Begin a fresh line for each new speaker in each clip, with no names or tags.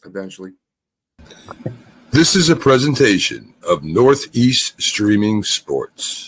eventually.
This is a presentation of Northeast Streaming Sports.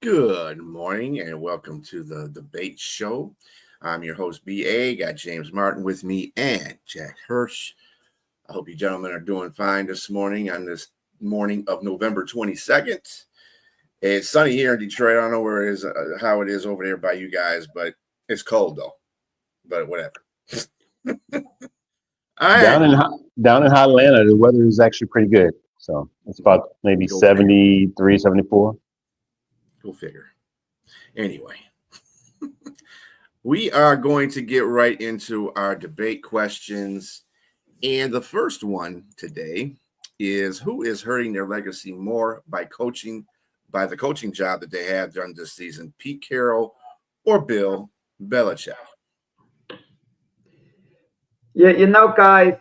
Good morning and welcome to the debate show. I'm your host, B.A. Got James Martin with me and Jack Hirsch. I hope you gentlemen are doing fine this morning on this morning of November 22nd. It's sunny here in Detroit. I don't know where it is, how it is over there by you guys, but it's cold though. But whatever. All right.
Down in hot Atlanta, the weather is actually pretty good. So it's about maybe 73, 74.
Go figure. Anyway, we are going to get right into our debate questions. And the first one today is, who is hurting their legacy more by the coaching job that they have done this season, Pete Carroll or Bill Belichick?
Yeah, guys,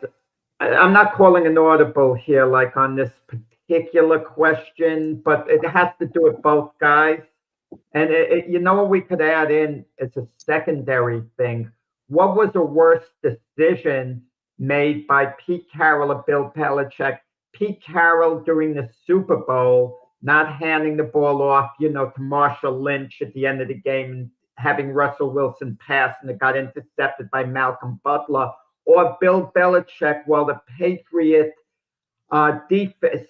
I'm not calling an audible here like on this particular question, but it has to do with both guys. And what we could add in is a secondary thing. What was a worse decision made by Pete Carroll or Bill Belichick? Pete Carroll during the Super Bowl, not handing the ball off, to Marshall Lynch at the end of the game, and having Russell Wilson pass and it got intercepted by Malcolm Butler, or Bill Belichick while the Patriot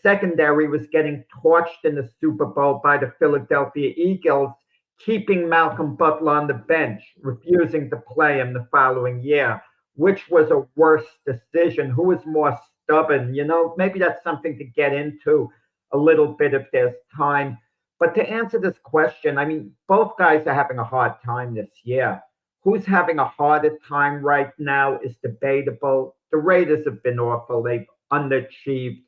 secondary was getting torched in the Super Bowl by the Philadelphia Eagles, keeping Malcolm Butler on the bench, refusing to play him the following year. Which was a worse decision? Who was more stubborn? Maybe that's something to get into a little bit if there's time. But to answer this question, I mean, both guys are having a hard time this year. Who's having a harder time right now is debatable. The Raiders have been awful. They've underachieved.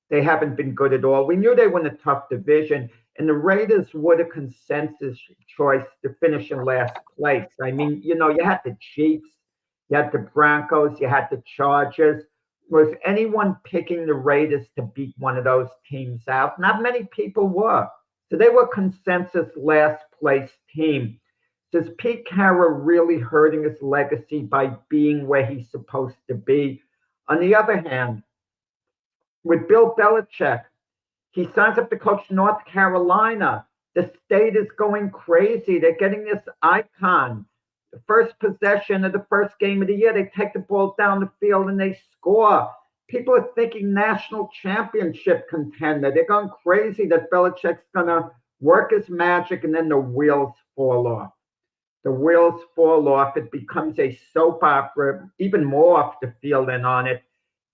They haven't been good at all. We knew they were in a tough division, and the Raiders were the consensus choice to finish in last place. I mean, you had the Chiefs, you had the Broncos, you had the Chargers. Was anyone picking the Raiders to beat one of those teams out? Not many people were. So they were consensus last place team. Is Pete Carroll really hurting his legacy by being where he's supposed to be? On the other hand, with Bill Belichick, he signs up to coach North Carolina. The state is going crazy. They're getting this icon. The first possession of the first game of the year, they take the ball down the field and they score. People are thinking national championship contender. They're going crazy that Belichick's going to work his magic and then the wheels fall off. The wheels fall off. It becomes a soap opera, even more off the field than on it.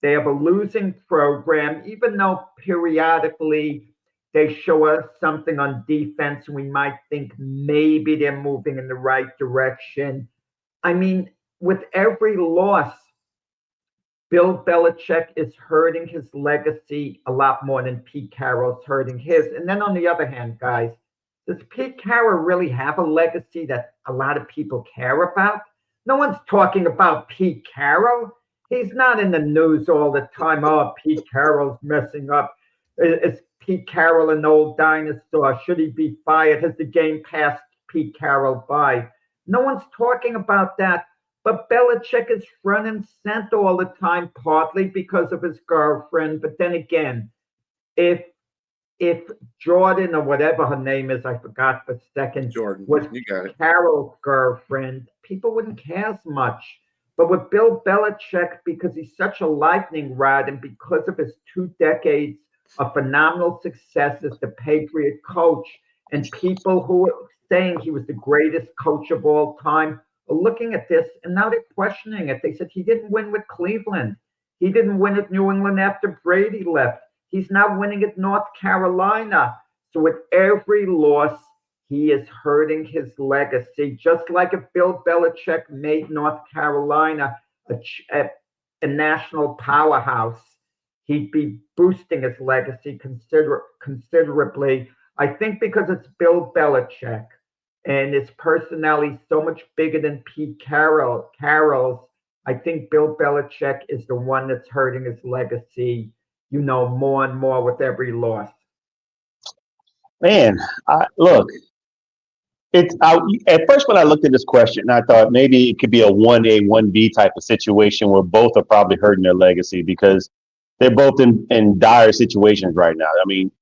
They have a losing program, even though periodically they show us something on defense and we might think maybe they're moving in the right direction. I mean, with every loss, Bill Belichick is hurting his legacy a lot more than Pete Carroll's hurting his. And then on the other hand, guys, does Pete Carroll really have a legacy that a lot of people care about? No one's talking about Pete Carroll. He's not in the news all the time. Oh, Pete Carroll's messing up. Is Pete Carroll an old dinosaur? Should he be fired? Has the game passed Pete Carroll by? No one's talking about that. But Belichick is front and center all the time, partly because of his girlfriend. But then again, if if Jordan or whatever her name is, I forgot for a second,
Jordan,
was
you got it.
Carol's girlfriend, people wouldn't care as much. But with Bill Belichick, because he's such a lightning rod and because of his 2 decades of phenomenal success as the Patriot coach, and people who were saying he was the greatest coach of all time are looking at this and now they're questioning it. They said he didn't win with Cleveland. He didn't win at New England after Brady left. He's now winning at North Carolina. So with every loss, he is hurting his legacy. Just like if Bill Belichick made North Carolina a national powerhouse, he'd be boosting his legacy considerably. I think because it's Bill Belichick and his personality is so much bigger than Pete Carroll's, I think Bill Belichick is the one that's hurting his legacy, more and more with every loss.
Man, look, at first when I looked at this question, I thought maybe it could be a 1A, 1B type of situation where both are probably hurting their legacy because they're both in dire situations right now. I mean,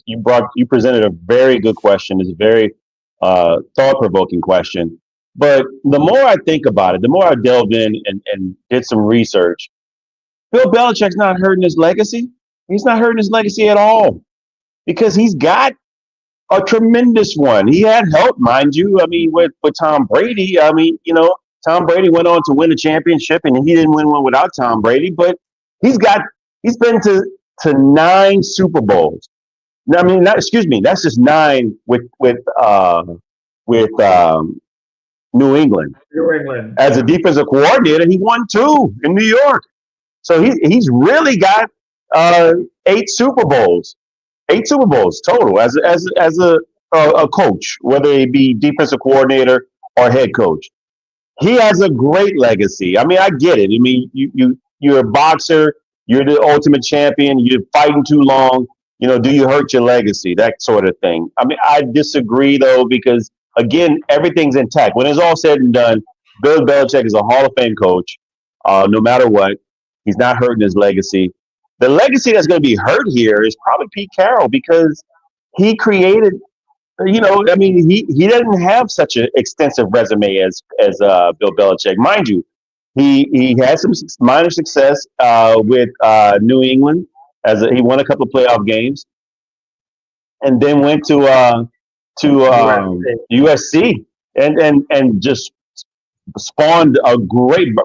you presented a very good question. It's a very thought-provoking question. But the more I think about it, the more I delved in and did some research, Bill Belichick's not hurting his legacy. He's not hurting his legacy at all because he's got a tremendous one. He had help, mind you. I mean, with Tom Brady. I mean, Tom Brady went on to win a championship, and he didn't win one without Tom Brady. But he's been to 9 Super Bowls. I mean, that's just 9 with New England.
New England.
As a defensive coordinator, he won 2 in New York. So he's really got 8 Super Bowls. 8 Super Bowls total as a coach, whether he be defensive coordinator or head coach. He has a great legacy. I mean, I get it. I mean, you're a boxer. You're the ultimate champion. You're fighting too long. Do you hurt your legacy? That sort of thing. I mean, I disagree, though, because, again, everything's intact. When it's all said and done, Bill Belichick is a Hall of Fame coach, no matter what. He's not hurting his legacy. The legacy that's going to be hurt here is probably Pete Carroll because he created, he doesn't have such an extensive resume as Bill Belichick. Mind you, he had some minor success with New England he won a couple of playoff games, and then went to USC and just spawned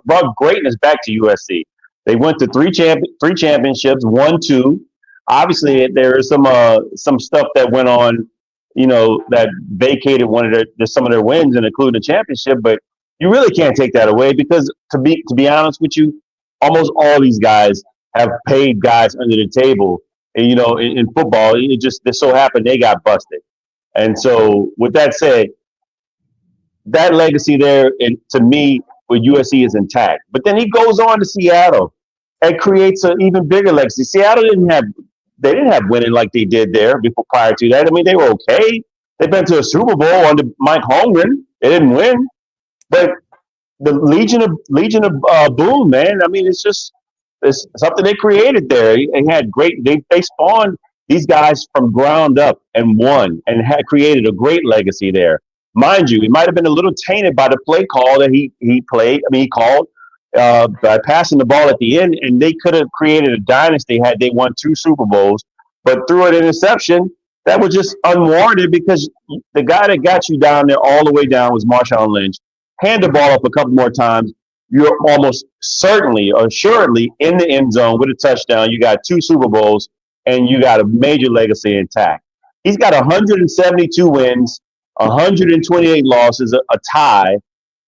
brought greatness back to USC. They went to 3 championships, won 2. Obviously, there is some stuff that went on, that vacated some of their wins, and including the championship. But you really can't take that away because, to be honest with you, almost all these guys have paid guys under the table. And, in football, it so happened they got busted. And so, with that said, that legacy there, and to me, with USC is intact. But then he goes on to Seattle and creates an even bigger legacy. Seattle didn't have winning like they did there prior to that. I mean, they were okay. They've been to a Super Bowl under Mike Holmgren. They didn't win, but the Legion of Boom, man. I mean, it's something they created there. They had they spawned these guys from ground up and won and had created a great legacy there. Mind you, it might have been a little tainted by the play call that he called by passing the ball at the end, and they could have created a dynasty had they won 2 Super Bowls. But through an interception, that was just unwarranted because the guy that got you down there all the way down was Marshawn Lynch. Hand the ball up a couple more times, you're almost certainly or assuredly in the end zone with a touchdown. You got 2 Super Bowls, and you got a major legacy intact. He's got 172 wins, 128 losses, a tie,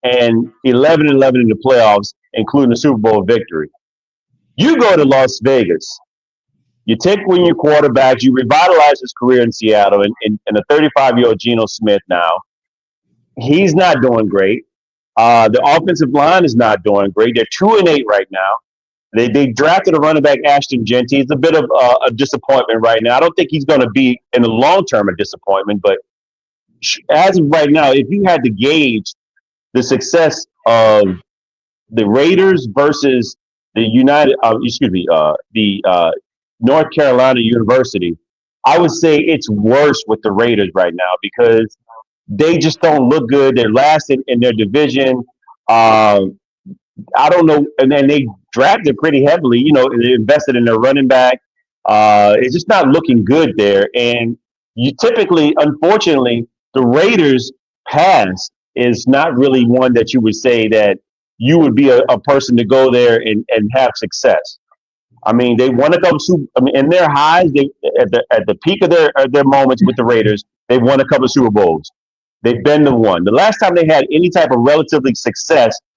and 11-11 in the playoffs, including the Super Bowl victory. You go to Las Vegas. You take one of your quarterbacks. You revitalize his career in Seattle, and a 35-year-old Geno Smith now. He's not doing great. The offensive line is not doing great. They're 2-8 right now. They drafted a running back, Ashton Genty. It's a bit of a disappointment right now. I don't think he's going to be in the long term a disappointment, but as of right now, if you had to gauge the success of the Raiders versus the North Carolina University, I would say it's worse with the Raiders right now because they just don't look good. They're last in their division. Um, I don't know, and then they drafted pretty heavily. They invested in their running back. It's just not looking good there. And you typically, unfortunately, the Raiders' past is not really one that you would say that you would be a person to go there and have success. I mean, they won a couple. In their highs, they at the peak of their moments with the Raiders, they won a couple of Super Bowls. They've been the one. The last time they had any type of relatively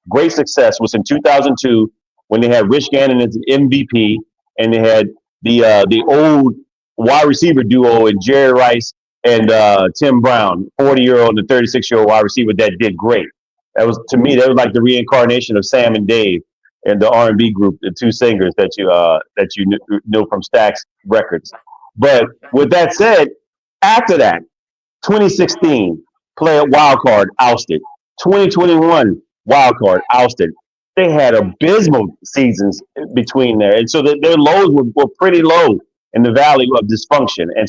great success, was in 2002 when they had Rich Gannon as an MVP, and they had the old wide receiver duo in Jerry Rice and Tim Brown, 40-year-old and the 36-year-old wide receiver that did great. That was, to me, that was like the reincarnation of Sam and Dave and the R&B group, the two singers that you knew from Stax Records. But with that said, after that, 2016, play wild card, ousted. 2021, wild card, ousted. They had abysmal seasons between there. And so their lows were pretty low in the valley of dysfunction. And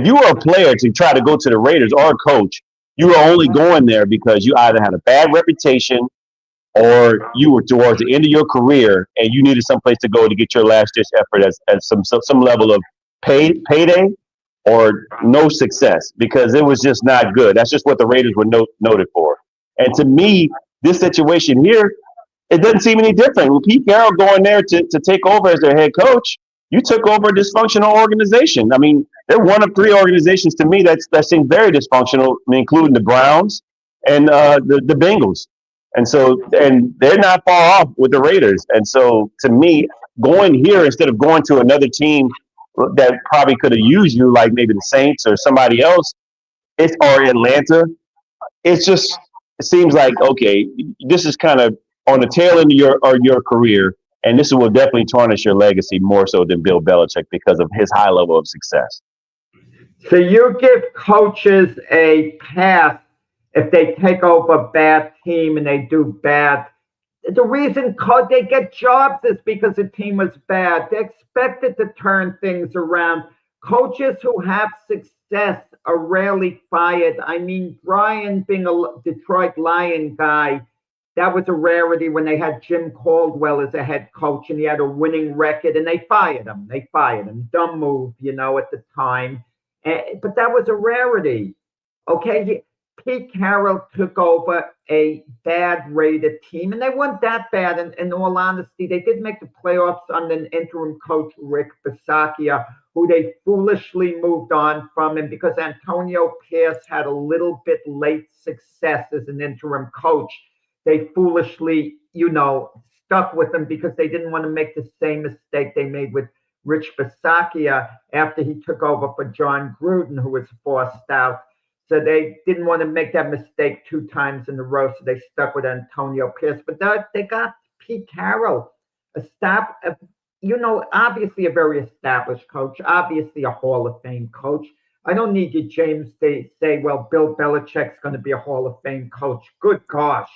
if you were a player to try to go to the Raiders or a coach, you were only going there because you either had a bad reputation or you were towards the end of your career and you needed someplace to go to get your last ditch effort as some level of payday or no success, because it was just not good. That's just what the Raiders were noted for. And to me, this situation here, it doesn't seem any different. With Pete Carroll going there to take over as their head coach, you took over a dysfunctional organization. I mean, they're one of three organizations to me that seem very dysfunctional, including the Browns and the Bengals. And they're not far off with the Raiders. And so to me, going here instead of going to another team that probably could have used you, like maybe the Saints or somebody else, or Atlanta, it seems like, okay, this is kind of on the tail end of your career, and this will definitely tarnish your legacy more so than Bill Belichick because of his high level of success.
So you give coaches a pass if they take over a bad team and they do bad. The reason they get jobs is because the team was bad. They're expected to turn things around. Coaches who have success are rarely fired. I mean, Brian being a Detroit Lion guy, that was a rarity when they had Jim Caldwell as a head coach and he had a winning record and they fired him. Dumb move, at the time. But that was a rarity. Okay. Pete Carroll took over a bad rated team, and they weren't that bad. In all honesty, they did make the playoffs under an interim coach, Rick Bisaccia, who they foolishly moved on from him because Antonio Pierce had a little bit late success as an interim coach. They foolishly, stuck with him because they didn't want to make the same mistake they made with Rich Bisaccia after he took over for John Gruden, who was forced out. So they didn't want to make that mistake 2 times in a row, so they stuck with Antonio Pierce. But they got Pete Carroll, obviously a very established coach, obviously a Hall of Fame coach. I don't need you, James, to say, well, Bill Belichick's going to be a Hall of Fame coach. Good gosh,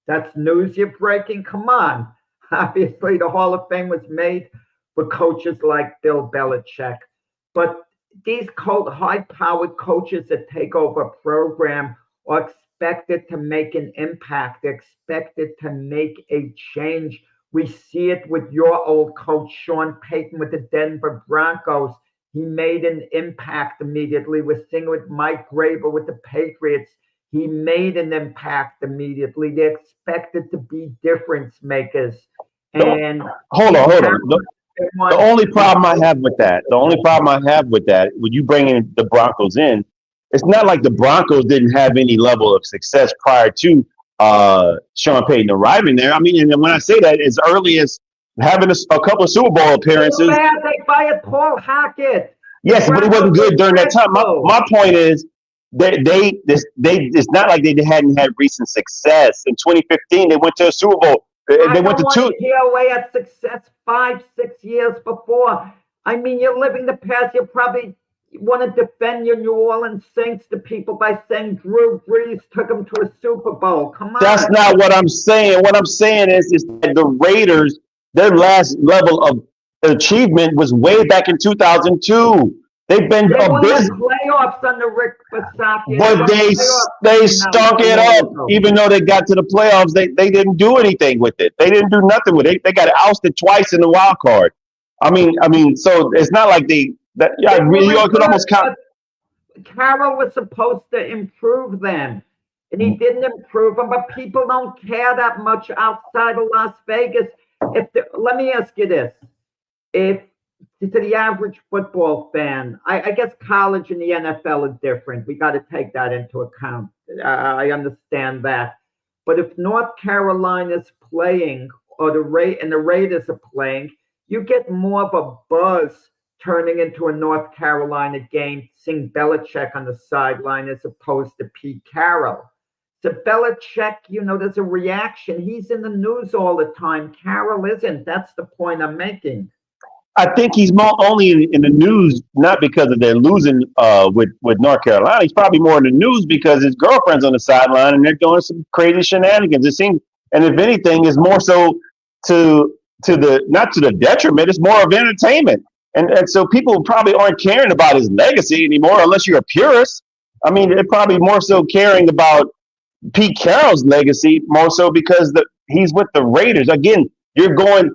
that's news you're breaking? Come on. Obviously, the Hall of Fame was made for coaches like Bill Belichick. But these high-powered coaches that take over a program are expected to make an impact. They're expected to make a change. We see it with your old coach, Sean Payton, with the Denver Broncos. He made an impact immediately. We're seeing it with Mike Vrabel with the Patriots. He made an impact immediately. They're expected to be difference makers. And
hold on. The only problem I have with that, when you bring in the Broncos in, it's not like the Broncos didn't have any level of success prior to Sean Payton arriving there. I mean, and when I say that, as early as having a couple of Super Bowl appearances.
They fired Paul Hackett.
Yes, but it wasn't good during that time. My point is, it's not like they hadn't had recent success. In 2015, they went to a Super Bowl. They went to 2.
POA had success 5-6 years before. I mean, you're living the past. You probably want to defend your New Orleans Saints to people by saying Drew Brees took them to a Super Bowl. Come on.
That's not what I'm saying. What I'm saying is that the Raiders, their last level of achievement was way back in 2002. They've been
They won
abysmal.
the playoffs under Rick Bisaccia.
But they stunk it up. Even though they got to the playoffs, they didn't do anything with it. They didn't do nothing with it. They got ousted twice in the wild card. I mean, so it's not like you could almost count.
Carroll was supposed to improve them, and he didn't improve them. But people don't care that much outside of Las Vegas. Let me ask you this: if to the average football fan, I guess college and the NFL is different. We got to take that into account. I understand that. But if North Carolina's playing or the Raiders are playing, you get more of a buzz turning into a North Carolina game, seeing Belichick on the sideline as opposed to Pete Carroll. So Belichick, there's a reaction. He's in the news all the time. Carroll isn't. That's the point I'm making.
I think he's only in the news not because of their losing with North Carolina. He's probably more in the news because his girlfriend's on the sideline and they're doing some crazy shenanigans. It seems, and if anything, is more so to the not to the detriment. It's more of entertainment, and so people probably aren't caring about his legacy anymore unless you're a purist. I mean, they're probably more so caring about Pete Carroll's legacy more so because he's with the Raiders. Again, you're going.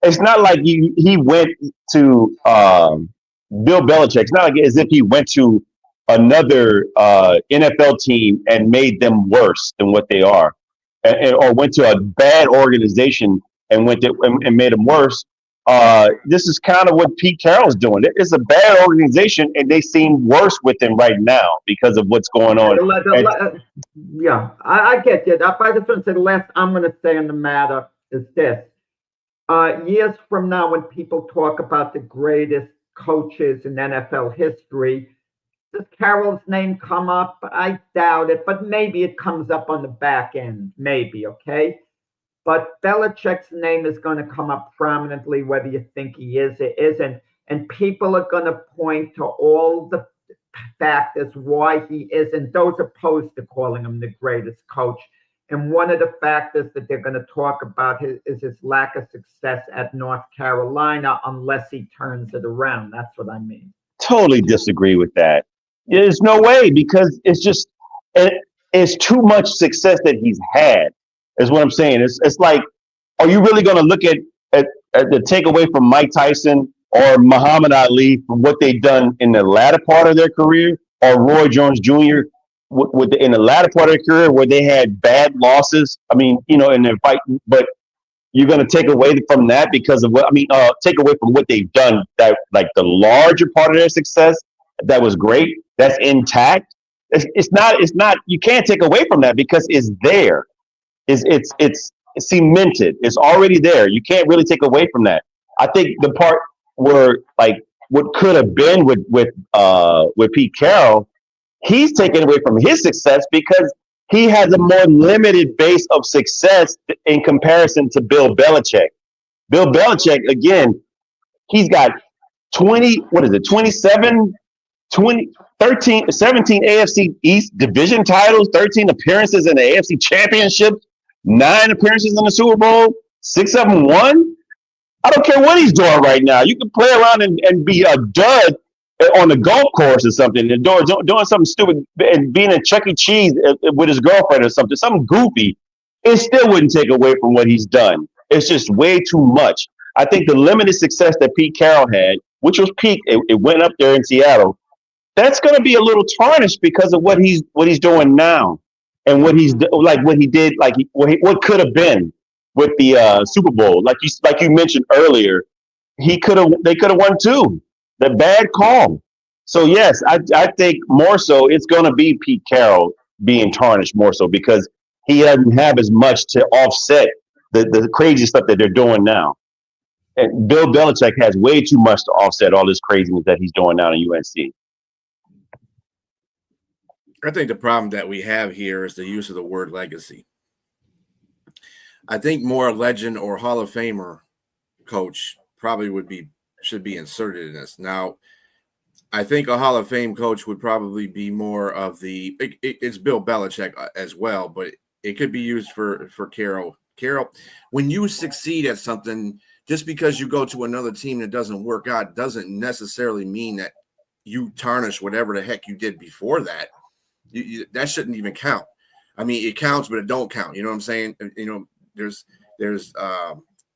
It's not like he went to Bill Belichick. It's not like as if he went to another NFL team and made them worse than what they are, or went to a bad organization and and made them worse. This is kind of what Pete Carroll's doing. It's a bad organization, and they seem worse with him right now because of what's going on.
Yeah, I get you. I just want to say the last I'm going to say on the matter is this. Years from now, when people talk about the greatest coaches in NFL history, does Carroll's name come up? I doubt it, but maybe it comes up on the back end. Maybe, okay? But Belichick's name is going to come up prominently, whether you think he is or isn't. And people are going to point to all the factors why he isn't, those opposed to calling him the greatest coach. And one of the factors that they're going to talk about is his lack of success at North Carolina unless he turns it around. That's what I mean.
Totally disagree with that. There's no way because it's too much success that he's had, is what I'm saying. It's like, are you really going to look at the takeaway from Mike Tyson or Muhammad Ali from what they've done in the latter part of their career, or Roy Jones Jr. In the latter part of their career where they had bad losses? I mean, in their fight, but you're going to take away from that because of take away from what they've done, that like the larger part of their success that was great, that's intact. It's not, you can't take away from that because it's there. It's cemented. It's already there. You can't really take away from that. I think the part where like what could have been with Pete Carroll, he's taken away from his success because he has a more limited base of success in comparison to Bill Belichick. Bill Belichick, again, he's got 17 AFC East division titles, 13 appearances in the AFC Championship, 9 appearances in the Super Bowl, 6 of them won. I don't care what he's doing right now. You can play around and be a dud on the golf course or something, and doing something stupid and being in Chuck E. Cheese with his girlfriend or something goofy. It still wouldn't take away from what he's done. It's just way too much. I think the limited success that Pete Carroll had, which was peak, it went up there in Seattle. That's going to be a little tarnished because of what he's doing now, and what he did, what could have been with the Super Bowl. Like you mentioned earlier, they could have won 2. The bad call. So yes, I think more so it's going to be Pete Carroll being tarnished more so because he doesn't have as much to offset the crazy stuff that they're doing now. And Bill Belichick has way too much to offset all this craziness that he's doing now in UNC.
I think the problem that we have here is the use of the word legacy. I think more legend or Hall of Famer coach probably should be inserted in this. Now, I think a Hall of Fame coach would probably be more of it's Bill Belichick as well, but it could be used for Carroll. Carroll, when you succeed at something, just because you go to another team that doesn't work out doesn't necessarily mean that you tarnish whatever the heck you did before that. That shouldn't even count. I mean, it counts, but it don't count. You know what I'm saying? You know, there's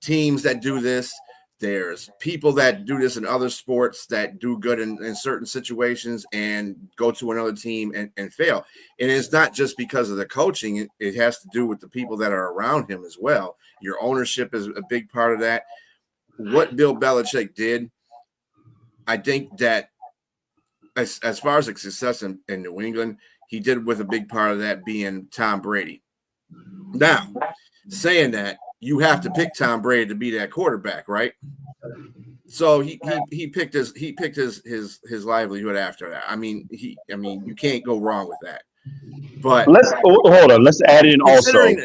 teams that do this. There's people that do this in other sports that do good in certain situations and go to another team and fail. And it's not just because of the coaching. It has to do with the people that are around him as well. Your ownership is a big part of that. What Bill Belichick did, I think that as far as success in New England, he did with a big part of that being Tom Brady. Now, saying that, you have to pick Tom Brady to be that quarterback, right? So he picked his livelihood after that. I mean, you can't go wrong with that. But
hold on. Let's add in also.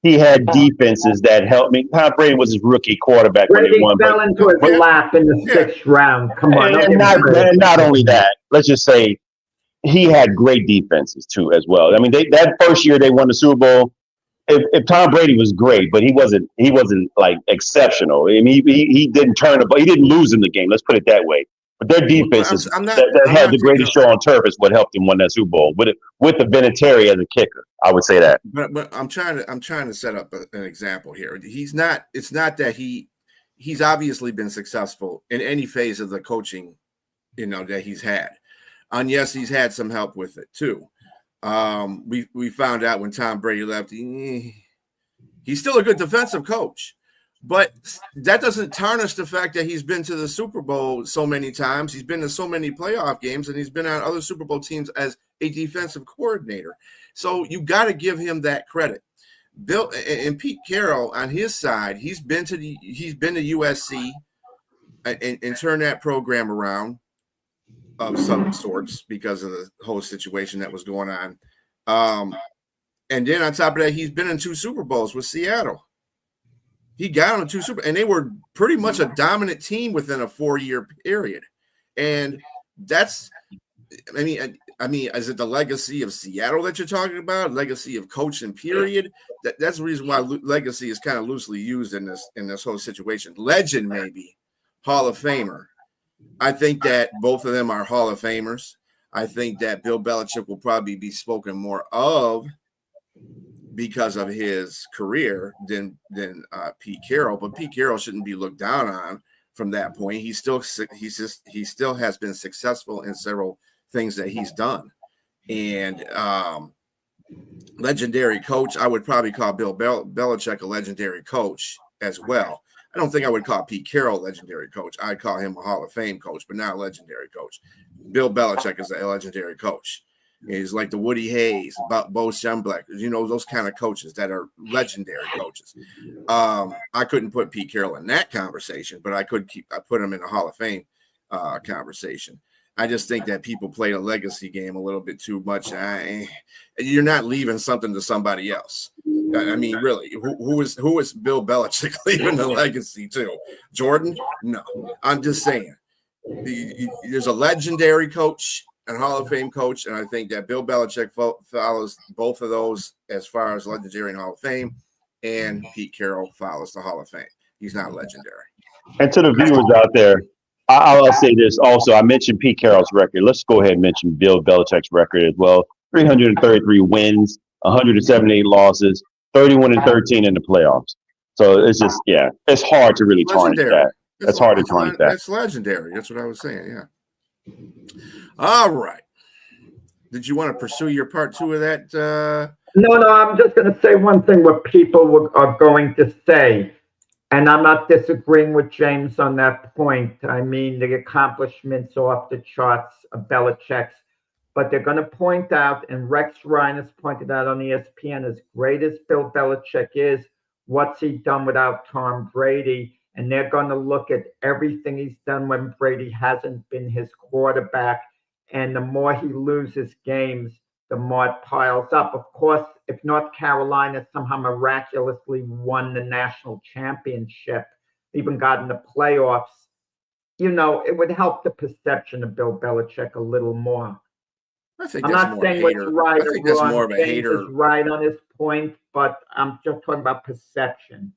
He had defenses that helped me. Tom Brady was his rookie quarterback when he won.
Fell into his lap in the sixth round. Come on.
And not only that, let's just say he had great defenses too as well. I mean, that first year they won the Super Bowl. If Tom Brady was great, but he wasn't like exceptional. I mean, he didn't he didn't lose in the game. Let's put it that way. But their defenses that had the greatest show on turf is what helped him win that Super Bowl with the Vinatieri as a kicker. I would say that.
But I'm trying to set up an example here. It's not that he's obviously been successful in any phase of the coaching, that he's had. And yes, he's had some help with it too. We found out when Tom Brady left, he's still a good defensive coach, but that doesn't tarnish the fact that he's been to the Super Bowl so many times. He's been to so many playoff games, and he's been on other Super Bowl teams as a defensive coordinator. So you got to give him that credit. Bill and Pete Carroll on his side, he's been to USC and turned that program around of some sorts because of the whole situation that was going on. And then on top of that, he's been in 2 Super Bowls with Seattle. He got on 2 Super Bowls, and they were pretty much a dominant team within a 4-year period. And that's, I mean, is it the legacy of Seattle that you're talking about? Legacy of coaching period? That's the reason why legacy is kind of loosely used in this whole situation. Legend, maybe. Hall of Famer. I think that both of them are Hall of Famers. I think that Bill Belichick will probably be spoken more of because of his career than Pete Carroll. But Pete Carroll shouldn't be looked down on from that point. He still has been successful in several things that he's done. And legendary coach, I would probably call Bill Belichick a legendary coach as well. I don't think I would call Pete Carroll a legendary coach. I'd call him a Hall of Fame coach, but not a legendary coach. Bill Belichick is a legendary coach. He's like the Woody Hayes, Bo Schembechler, those kind of coaches that are legendary coaches. I couldn't put Pete Carroll in that conversation, but I put him in a Hall of Fame conversation. I just think that people play a legacy game a little bit too much. You're not leaving something to somebody else. I mean, really, who is Bill Belichick leaving the legacy to? Jordan? No. I'm just saying. There's a legendary coach and Hall of Fame coach, and I think that Bill Belichick follows both of those as far as legendary and Hall of Fame, and Pete Carroll follows the Hall of Fame. He's not legendary.
And to the viewers out there, I'll say this also. I mentioned Pete Carroll's record. Let's go ahead and mention Bill Belichick's record as well. 333 wins, 178 losses, 31-13 in the playoffs. So it's just, it's hard to really tarnish that. It's hard to tarnish that.
It's legendary. That's what I was saying, yeah. All right. Did you want to pursue your part 2 of that?
No, I'm just going to say one thing what people are going to say. And I'm not disagreeing with James on that point. I mean, the accomplishments are off the charts of Belichick's, but they're going to point out, and Rex Ryan has pointed out on ESPN, as great as Bill Belichick is, what's he done without Tom Brady? And they're going to look at everything he's done when Brady hasn't been his quarterback. And the more he loses games, the more it piles up. Of course, if North Carolina somehow miraculously won the national championship, even got in the playoffs, it would help the perception of Bill Belichick a little more.
I'm not saying what's right or wrong. That's more of a hater.
James is right on his point, but I'm just talking about perception.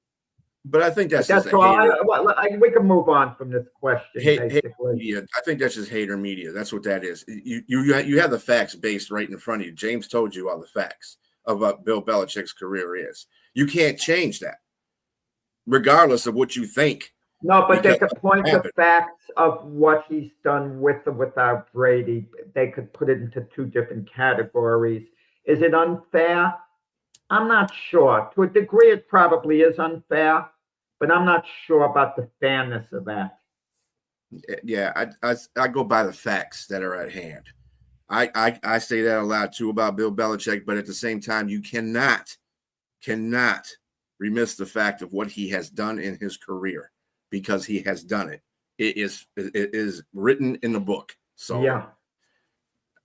But I think that's
That's
just a
all.
hater.
We can move on from this question,
Hater
basically.
media. I think that's just hater media. That's what that is. You have the facts based right in front of you. James told you all the facts of what Bill Belichick's career is. You can't change that, regardless of what you think.
No, but they
because
could point to facts of what he's done with or without Brady. They could put it into two different categories. Is it unfair? I'm not sure. To a degree, it probably is unfair, but I'm not sure about the fairness of that.
Yeah, I go by the facts that are at hand. I say that a lot too about Bill Belichick, but at the same time, you cannot remiss the fact of what he has done in his career, because he has done it. It is written in the book. So
yeah.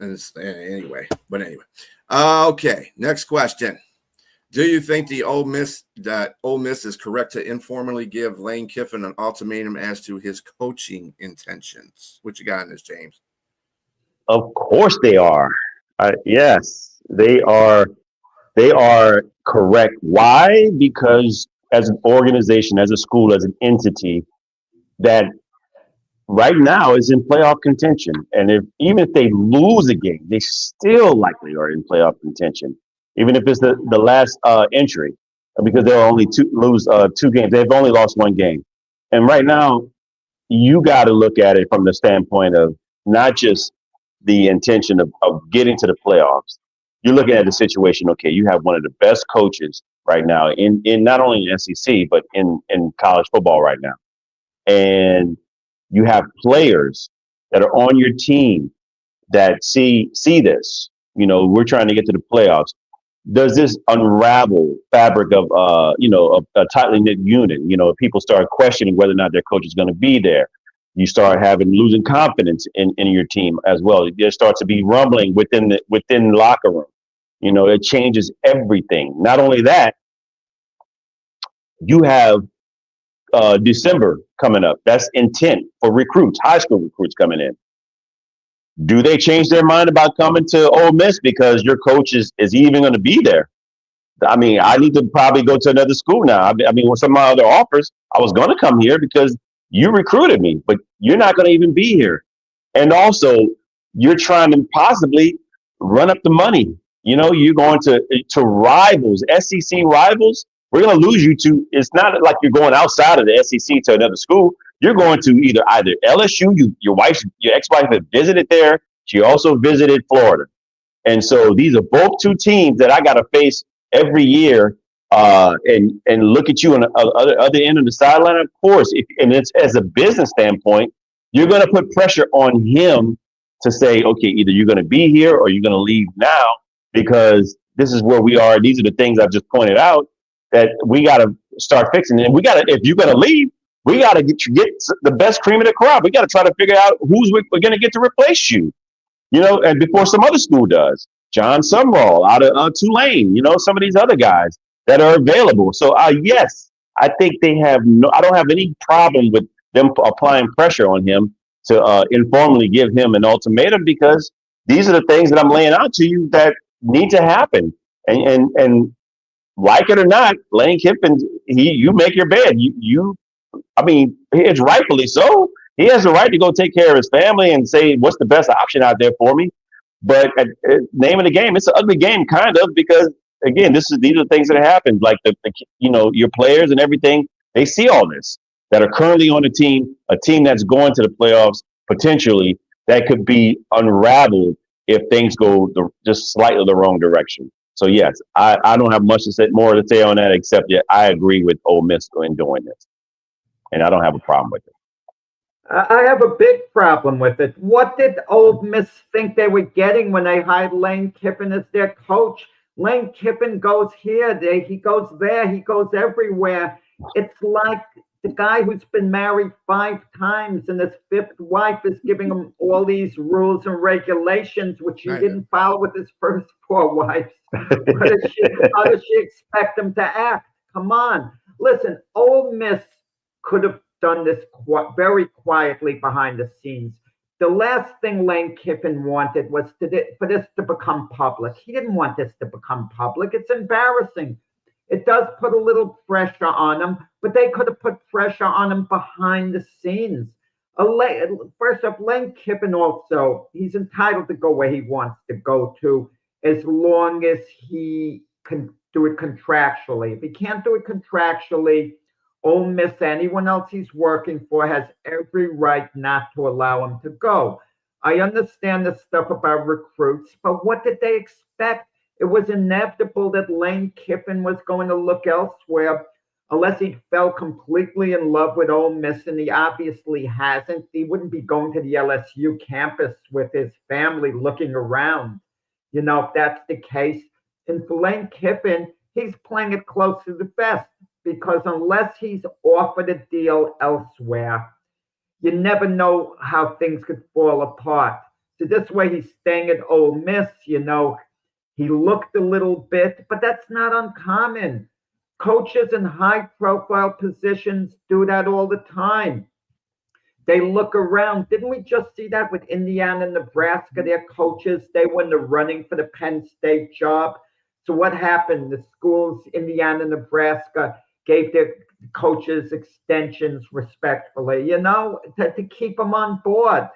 Anyway. Okay, next question. Do you think Ole Miss is correct to informally give Lane Kiffin an ultimatum as to his coaching intentions? What you got on this, James?
Of course they are. Yes, they are. They are correct. Why? Because as an organization, as a school, as an entity that right now is in playoff contention, and even if they lose a game, they still likely are in playoff contention, even if it's the last entry, because they'll only lose two games. They've only lost one game, and right now you got to look at it from the standpoint of not just the intention of getting to the playoffs. You're looking at the situation. Okay, you have one of the best coaches right now in not only in SEC but in college football right now, and you have players that are on your team that see this. You know, we're trying to get to the playoffs. Does this unravel fabric of a tightly knit unit? You know, people start questioning whether or not their coach is going to be there. You start losing confidence in your team as well. There starts to be rumbling within the locker room. You know, it changes everything. Not only that, you have December coming up. That's intent for recruits, high school recruits coming in. Do they change their mind about coming to Ole Miss because your coach is even going to be there? I mean, I need to probably go to another school now. I mean, with some of my other offers, I was going to come here because you recruited me, but you're not going to even be here. And also, you're trying to possibly run up the money. You know, you're going to rivals, SEC rivals. We're going to lose you to. It's not like you're going outside of the SEC to another school. You're going to either LSU. Your ex-wife had visited there. She also visited Florida, and so these are both two teams that I got to face every year. And look at you on the other end of the sideline. Of course, and it's as a business standpoint, you're going to put pressure on him to say, okay, either you're going to be here or you're going to leave now, because this is where we are. These are the things I've just pointed out that we got to start fixing. And if you're going to leave, we got to get the best cream of the crop. We got to try to figure out who's we're going to get to replace you, you know, and before some other school does. John Sumrall out of Tulane, you know, some of these other guys that are available. So, yes, I think I don't have any problem with them applying pressure on him to informally give him an ultimatum, because these are the things that I'm laying out to you that need to happen. And like it or not, Lane Kiffin, you make your bed. I mean, it's rightfully so. He has the right to go take care of his family and say, what's the best option out there for me? But at name of the game, it's an ugly game, kind of, because again, these are the things that happen. Like your players and everything, they see all this that are currently on a team that's going to the playoffs potentially, that could be unraveled if things go just slightly the wrong direction. So yes, I don't have much more to say on that, except that I agree with Ole Miss in doing this, and I don't have a problem with it.
I have a big problem with it. What did Ole Miss think they were getting when they hired Lane Kiffin as their coach? Lane Kiffin goes here, he goes there, he goes everywhere. It's like the guy who's been married 5 times and his 5th wife is giving him all these rules and regulations, which he didn't follow with his first 4 wives. How does she expect him to act? Come on. Listen, Ole Miss could have done this very quietly behind the scenes. The last thing Lane Kiffin wanted was for this to become public. He didn't want this to become public. It's embarrassing. It does put a little pressure on him, but they could have put pressure on him behind the scenes. First off, Lane Kiffin also, he's entitled to go where he wants to go to as long as he can do it contractually. If he can't do it contractually, Ole Miss, anyone else he's working for, has every right not to allow him to go. I understand the stuff about recruits, but what did they expect? It was inevitable that Lane Kiffin was going to look elsewhere unless he fell completely in love with Ole Miss, and he obviously hasn't. He wouldn't be going to the LSU campus with his family looking around, if that's the case. And for Lane Kiffin, he's playing it close to the vest because unless he's offered a deal elsewhere, you never know how things could fall apart. So this way he's staying at Ole Miss, he looked a little bit, but that's not uncommon. Coaches in high-profile positions do that all the time. They look around. Didn't we just see that with Indiana and Nebraska? Their coaches, they were in the running for the Penn State job. So what happened? The schools, Indiana and Nebraska, gave their coaches extensions respectfully, to keep them on board.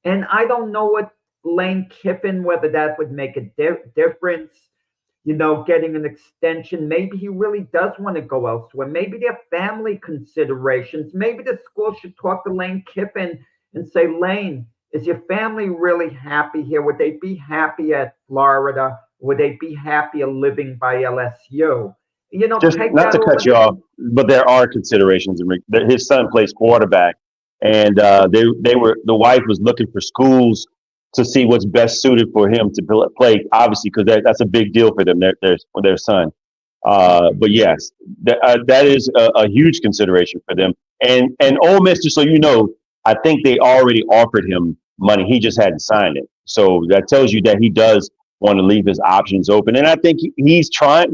And I don't know what Lane Kiffin, whether that would make a difference, getting an extension. Maybe he really does want to go elsewhere. Maybe there are family considerations. Maybe the school should talk to Lane Kiffin and say, Lane, is your family really happy here? Would they be happy at Florida? Would they be happier living by LSU?
Just not to cut you off, but there are considerations. His son plays quarterback, and the wife was looking for schools to see what's best suited for him to play, obviously, because that's a big deal for them, their son. But yes, that is a huge consideration for them. And Ole Miss, just so you know, I think they already offered him money. He just hadn't signed it. So that tells you that he does want to leave his options open. And I think what he's trying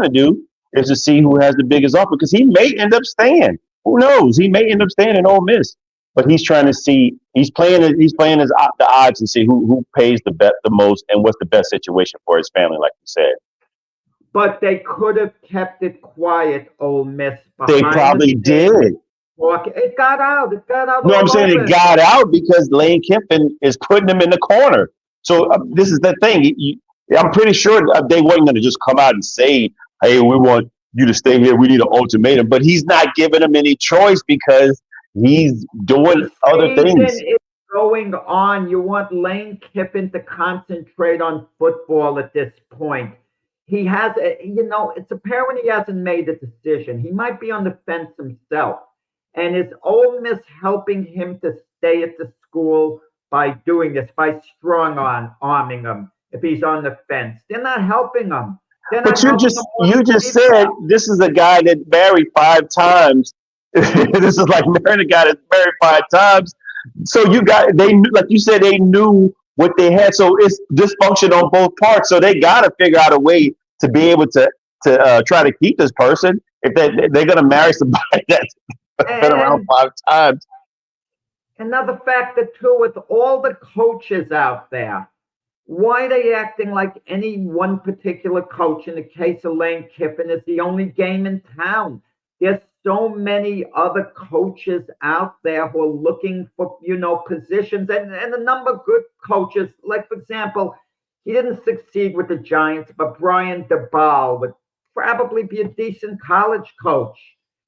to do is to see who has the biggest offer, because he may end up staying. Who knows? He may end up staying in Ole Miss. But he's trying to see. He's playing the odds and see who pays the most and what's the best situation for his family, like you said.
But they could have kept it quiet, Ole Miss.
They probably did.
It got out.
No, I'm saying it got out because Lane Kiffin is putting him in the corner. So this is the thing. I'm pretty sure they weren't going to just come out and say, "Hey, we want you to stay here. We need an ultimatum." But he's not giving them any choice because he's doing other things.
Is going on. You want Lane Kiffin to concentrate on football at this point. He has, it's apparent he hasn't made a decision. He might be on the fence himself. And is Ole Miss helping him to stay at the school by doing this, by arming him if he's on the fence? They're not helping him.
But you just said this is a guy that married 5 times. This is like marrying a guy that's married 5 times. So they knew, like you said, they knew what they had. So it's dysfunction on both parts. So they got to figure out a way to be able to try to keep this person if they're going to marry somebody that's been around 5 times.
Another factor too, with all the coaches out there, why are they acting like any one particular coach? In the case of Lane Kiffin, is the only game in town. There's so many other coaches out there who are looking for, positions, and a number of good coaches. Like, for example, he didn't succeed with the Giants, but Brian DeBall would probably be a decent college coach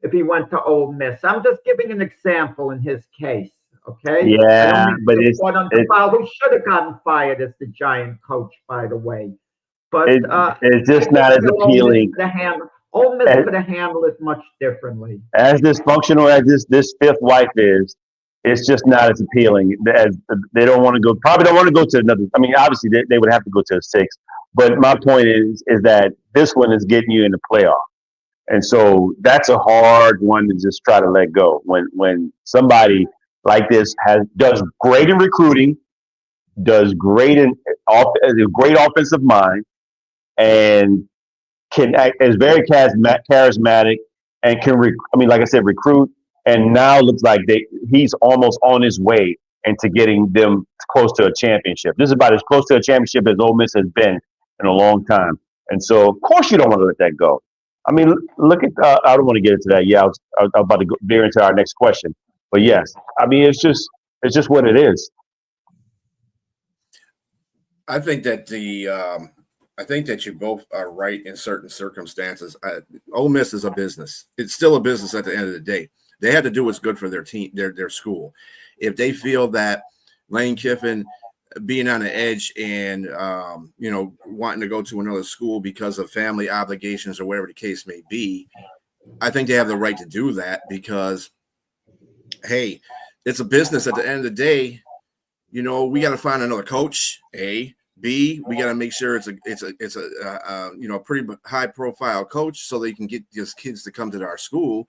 if he went to Ole Miss. I'm just giving an example in his case. Okay.
Yeah, but it's
DeBall, who should have gotten fired as the Giant coach, by the way. But
it's just not as appealing.
Ole Miss could have handled it much differently.
As dysfunctional as this 5th wife is, it's just not as appealing. As they probably don't want to go to another. I mean, obviously they would have to go to a 6. But my point is that this one is getting you in the playoff, and so that's a hard one to just try to let go. When somebody like this does great in recruiting, does great has a great offensive mind, and is very charismatic and can, like I said, recruit. And now looks like he's almost on his way into getting them close to a championship. This is about as close to a championship as Ole Miss has been in a long time. And so, of course, you don't want to let that go. I mean, look at. I don't want to get into that. Yeah, I was about to veer into our next question, but yes, I mean, it's just what it is.
I think that I think that you both are right in certain circumstances. Ole Miss is a business. It's still a business at the end of the day. They had to do what's good for their team, their school. If they feel that Lane Kiffin being on the edge and wanting to go to another school because of family obligations or whatever the case may be, I think they have the right to do that because, hey, it's a business at the end of the day. We got to find another coach. A, B, we got to make sure it's a pretty high profile coach so they can get these kids to come to our school.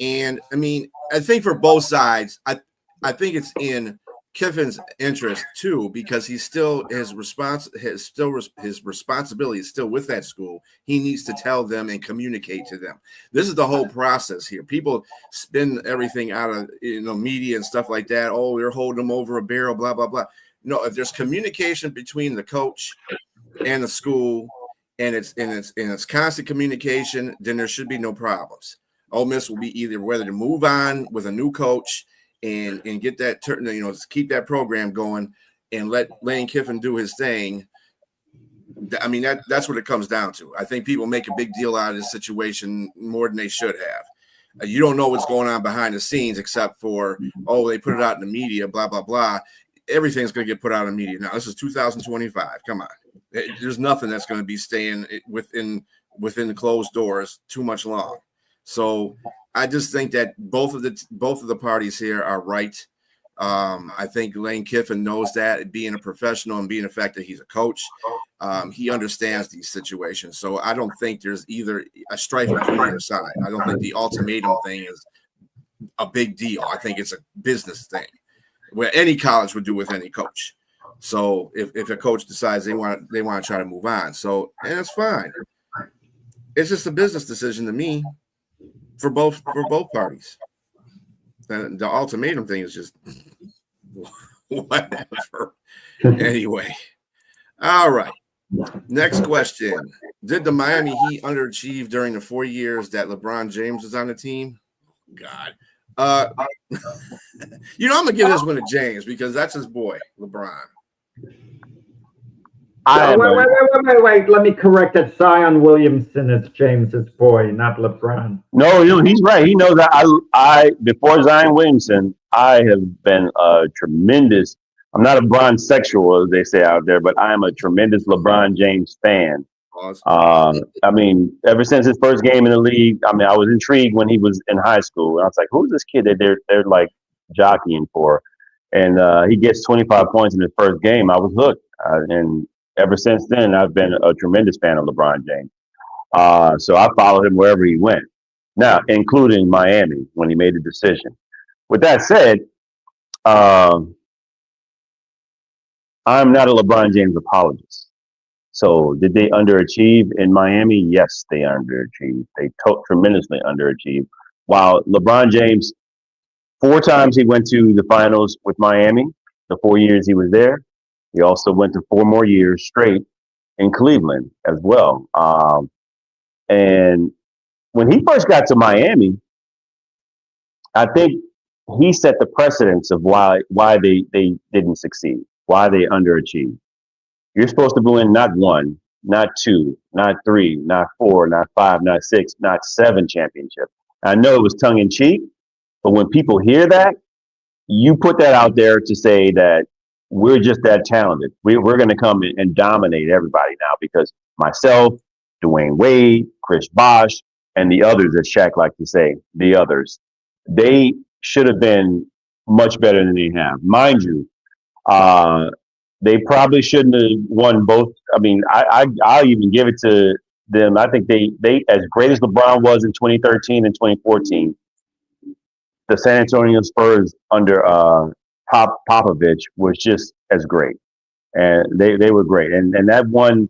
And I mean, I think for both sides, I think it's in Kiffin's interest too, because he's still his responsibility is still with that school. He needs to tell them and communicate to them. This is the whole process here. People spin everything out of media and stuff like that. Oh, we're holding them over a barrel, blah blah blah. No, if there's communication between the coach and the school, and it's constant communication, then there should be no problems. Ole Miss will be either whether to move on with a new coach and get that keep that program going and let Lane Kiffin do his thing. I mean, that's what it comes down to. I think people make a big deal out of this situation more than they should have. You don't know what's going on behind the scenes except for, they put it out in the media, blah, blah, blah. Everything's going to get put out in the media. Now, this is 2025. Come on. There's nothing that's going to be staying within the closed doors too much long. So I just think that both of the parties here are right. I think Lane Kiffin knows that, being a professional and being the fact that he's a coach, he understands these situations. So I don't think there's either a strife between either side. I don't think the ultimatum thing is a big deal. I think it's a business thing where any college would do with any coach. So if a coach decides they want to try to move on, and it's fine. It's just a business decision to me. For both parties. The ultimatum thing is just whatever. Anyway. All right. Next question. Did the Miami Heat underachieve during the 4 years that LeBron James was on the team? God. I'm going to give this one to James because that's his boy, LeBron.
Wait. Let me correct that. Zion Williamson is James's boy, not LeBron.
No, he's right. He knows that I before Zion Williamson, I have been a tremendous. I'm not a LeBron sexual, as they say out there, but I am a tremendous LeBron James fan.
Awesome.
I mean, ever since his first game in the league, I mean, I was intrigued when he was in high school, and I was like, "Who's this kid that they're like jockeying for?" And he gets 25 points in his first game. I was hooked, and ever since then, I've been a tremendous fan of LeBron James. So I followed him wherever he went, now, including Miami when he made the decision. With that said, I'm not a LeBron James apologist. So did they underachieve in Miami? Yes, they underachieved. They tremendously underachieved. While LeBron James, 4 times he went to the finals with Miami, the 4 years he was there. He also went to 4 more years straight in Cleveland as well. And when he first got to Miami, I think he set the precedence of why they didn't succeed, why they underachieved. You're supposed to win not 1, not 2, not 3, not 4, not 5, not 6, not 7 championships. I know it was tongue in cheek, but when people hear that, you put that out there to say that we're just that talented. We're going to come in and dominate everybody now because myself, Dwayne Wade, Chris Bosh, and the others, as Shaq likes to say, the others, they should have been much better than they have. Mind you, they probably shouldn't have won both. I mean, I'll even give it to them. I think they as great as LeBron was in 2013 and 2014, the San Antonio Spurs under Popovich was just as great, and they were great. And that one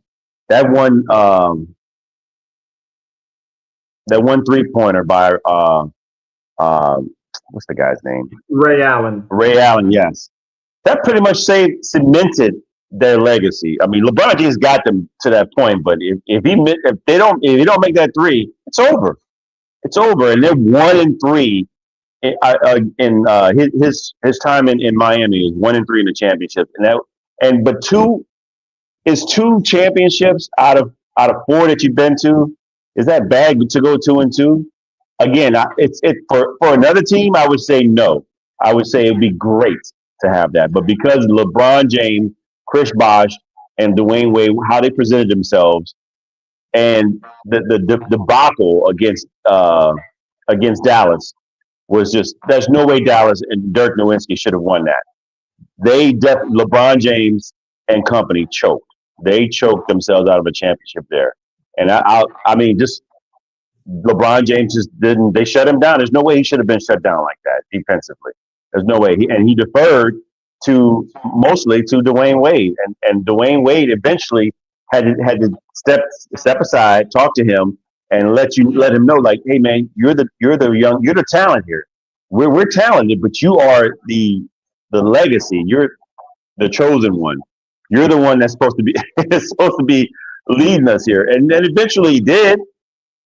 3-pointer by what's the guy's name?
Ray Allen.
Ray Allen, yes. That pretty much cemented their legacy. I mean, LeBron James got them to that point, but if he don't make that 3, it's over. It's over, and they're 1-3 in his time in Miami is 1-3 in the championship, but two championships out of four that you've been to, is that bad to go 2-2? Again, it's for another team. I would say no. I would say it'd be great to have that, but because LeBron James, Chris Bosh, and Dwayne Wade, how they presented themselves, and the debacle against Dallas was just, there's no way Dallas and Dirk Nowitzki should have won that. LeBron James and company choked. They choked themselves out of a championship there. And I mean, just LeBron James just didn't. They shut him down. There's no way he should have been shut down like that defensively. There's no way. He deferred mostly to Dwayne Wade, and Dwayne Wade eventually had to step aside, talk to him, and let him know, like, hey man, you're the talent here. We're talented, but you are the legacy. You're the chosen one. You're the one that's supposed to be leading us here. And then eventually he did,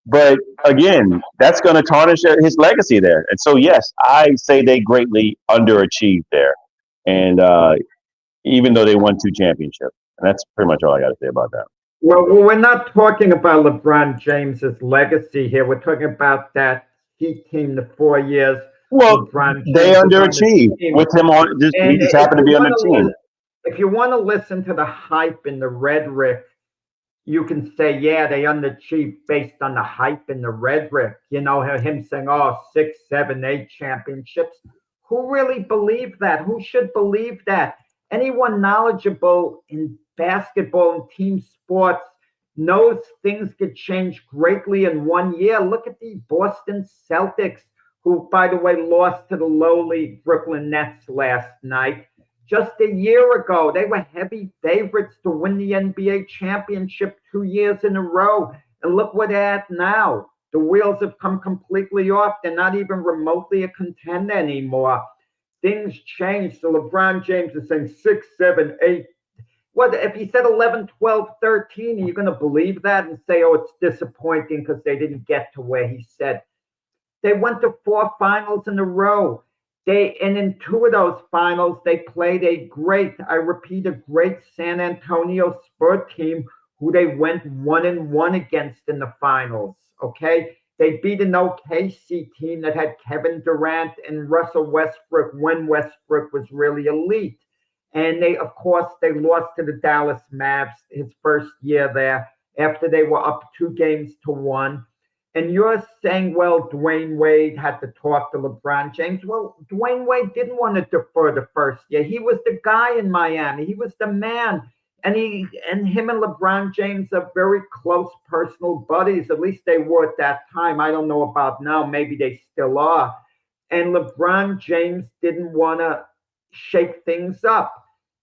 but again, that's going to tarnish his legacy there. And so yes, I say they greatly underachieved there. And even though they won 2 championships, and that's pretty much all I got to say about that.
Well, we're not talking about LeBron James's legacy here. We're talking about that Heat team, the 4 years.
Well, they underachieved with him on. He just happened to be on the team.
If you want to listen to the hype and the rhetoric, you can say, yeah, they underachieved based on the hype and the rhetoric. You know, him saying, 6, 7, 8 championships. Who really believed that? Who should believe that? Anyone knowledgeable in basketball and team sports knows things could change greatly in 1 year. Look at the Boston Celtics, who, by the way, lost to the lowly Brooklyn Nets last night. Just a year ago, they were heavy favorites to win the NBA championship 2 years in a row. And look what they're at now. The wheels have come completely off. They're not even remotely a contender anymore. Things change. So LeBron James is saying 6, 7, 8. What if he said 11, 12, 13? Are you going to believe that and say, it's disappointing because they didn't get to where he said? They went to 4 finals in a row. And in 2 of those finals, they played a great San Antonio Spurs team who they went 1-1 against in the finals. Okay, they beat an OKC team that had Kevin Durant and Russell Westbrook when Westbrook was really elite. And they lost to the Dallas Mavs his first year there after they were up 2-1. And you're saying, well, Dwayne Wade had to talk to LeBron James. Well, Dwayne Wade didn't want to defer the first year. He was the guy in Miami. He was the man. And him and LeBron James are very close personal buddies. At least they were at that time. I don't know about now. Maybe they still are. And LeBron James didn't want to shake things up.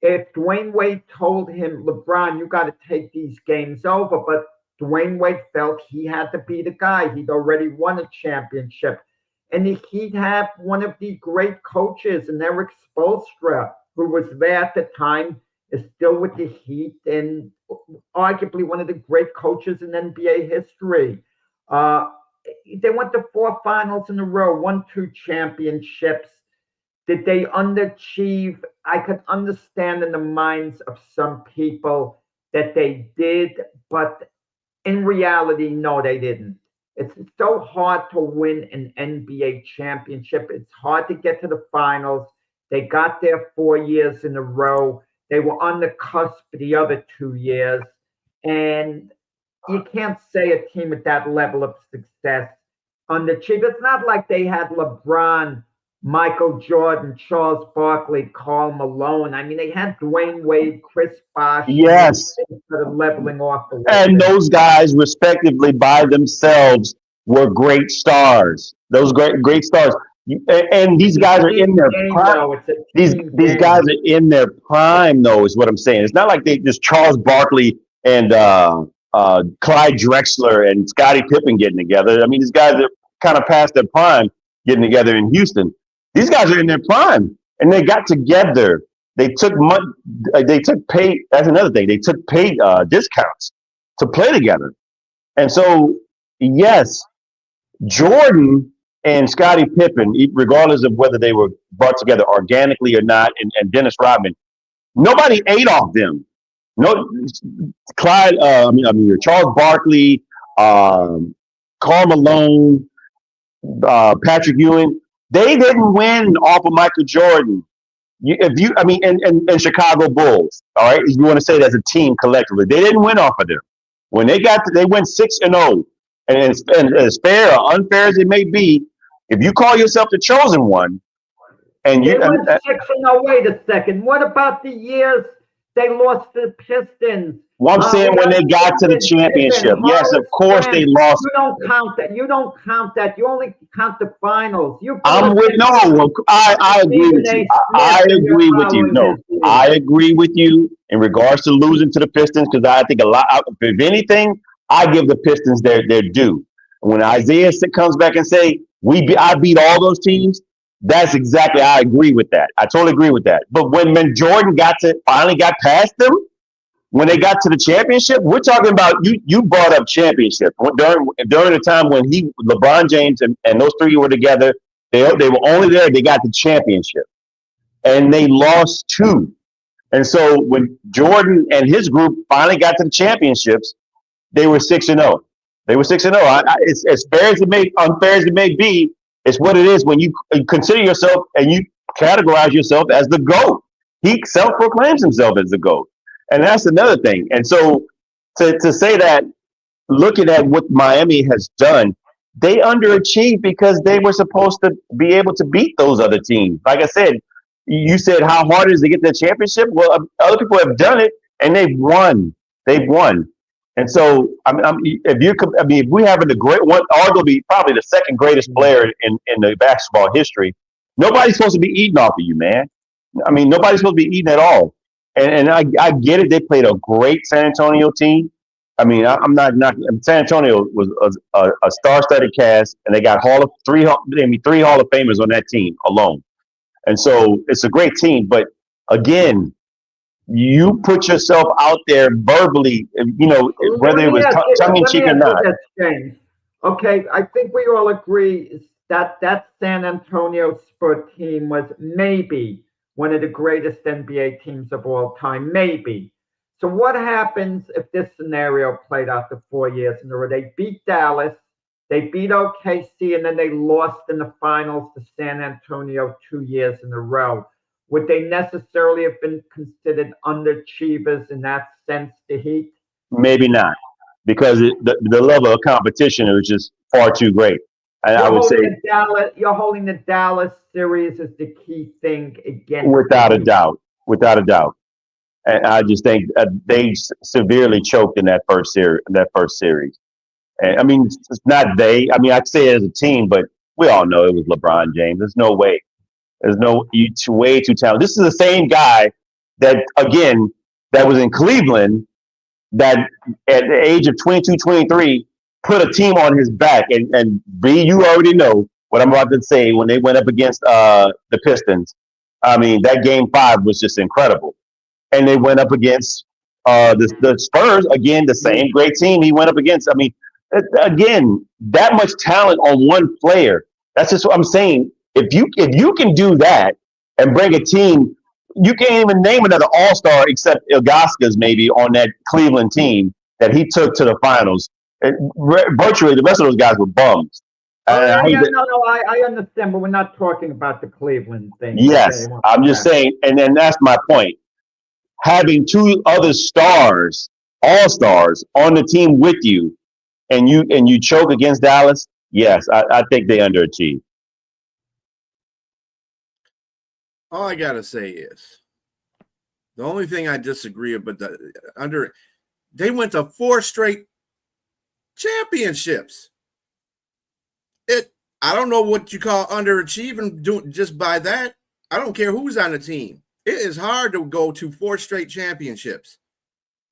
If Dwayne Wade told him, LeBron, you got to take these games over, but Dwayne Wade felt he had to be the guy. He'd already won a championship. And he'd have one of the great coaches, and Eric Spoelstra, who was there at the time, is still with the Heat and arguably one of the great coaches in NBA history. They went to 4 finals in a row, won 2 championships. Did they underachieve? I could understand in the minds of some people that they did, but in reality, no, they didn't. It's so hard to win an NBA championship. It's hard to get to the finals. They got there 4 years in a row. They were on the cusp the other 2 years. And you can't say a team with that level of success underachieved. It's not like they had LeBron, Michael Jordan, Charles Barkley, Karl Malone. I mean, they had Dwayne Wade, Chris Bosh.
Yes.
Sort of leveling off the way.
And those guys, respectively, by themselves, were great stars. Those great stars. And these guys are in their prime. These guys are in their prime, though, is what I'm saying. It's not like they just Charles Barkley and Clyde Drexler and Scottie Pippen getting together. I mean, these guys are kind of past their prime getting together in Houston. These guys are in their prime, and they got together. They took paid. That's another thing. They took paid discounts to play together. And so, yes, Jordan and Scottie Pippen, regardless of whether they were brought together organically or not, and Dennis Rodman, nobody ate off them. No, Clyde. Charles Barkley, Karl Malone, Patrick Ewing. They didn't win off of Michael Jordan. And Chicago Bulls. All right, you want to say it as a team collectively. They didn't win off of them. When they went 6-0, and as fair or unfair as it may be, if you call yourself the chosen one, and
they went 6-0. Wait a second. What about the years they lost to the Pistons?
Well, I'm saying when they got to the championship. Yes, of course they lost.
You don't count that. You don't count that. You only count the finals.
I agree with you. I agree with you. No, I agree with you in regards to losing to the Pistons, because I think if anything, I give the Pistons their due. When Isaiah comes back and say I beat all those teams, that's exactly, I agree with that. I totally agree with that. But when Jordan finally got past them, when they got to the championship, we're talking about you brought up championship during the time when LeBron James and those three were together. They were only there. They got the championship, and they lost 2. And so when Jordan and his group finally got to the championships, they were 6-0. They were 6-0. It's as unfair as it may be. It's what it is when you consider yourself and you categorize yourself as the GOAT. He self-proclaims himself as the GOAT. And that's another thing. And so to say that, looking at what Miami has done, they underachieved because they were supposed to be able to beat those other teams. Like I said, you said how hard it is to get the championship. Well, other people have done it and they've won. They've won. And so, if we have the great one, arguably probably the second greatest player in the basketball history, nobody's supposed to be eating off of you, man. I mean, nobody's supposed to be eating at all. And I get it. They played a great San Antonio team. I mean, I'm not San Antonio was a star-studded cast, and they got three Hall of Famers on that team alone. And so it's a great team. But again, you put yourself out there verbally, whether it was tongue-in-cheek or not.
Okay, I think we all agree that San Antonio Spurs team was maybe one of the greatest NBA teams of all time, maybe. So what happens if this scenario played out the 4 years in a row? They beat Dallas, they beat OKC, and then they lost in the finals to San Antonio 2 years in a row. Would they necessarily have been considered underachievers in that sense, the Heat?
Maybe not, because the level of competition was just far too great. And I would say
you're holding the Dallas series as the key thing against.
Without a doubt. And I just think they severely choked in that first series. And I mean, it's not they. I mean, I say it as a team, but we all know it was LeBron James. There's no way. You're way too talented. This is the same guy that was in Cleveland that at the age of 22, 23, put a team on his back. And B, you already know what I'm about to say when they went up against the Pistons. I mean, that game 5 was just incredible. And they went up against the Spurs, again, the same great team he went up against. I mean, again, that much talent on one player. That's just what I'm saying. If you can do that and bring a team, you can't even name another all-star except Ilgauskas maybe on that Cleveland team that he took to the finals. Virtually, the rest of those guys were bums.
I understand, but we're not talking about the Cleveland thing.
Yes, I'm just saying, and then that's my point. Having 2 other stars, all-stars, on the team with you, and you choke against Dallas, yes, I think they underachieved.
All I gotta say is the only thing I disagree with, but they went to 4 straight championships. I don't know what you call underachieving just by that. I don't care who's on the team. It is hard to go to 4 straight championships.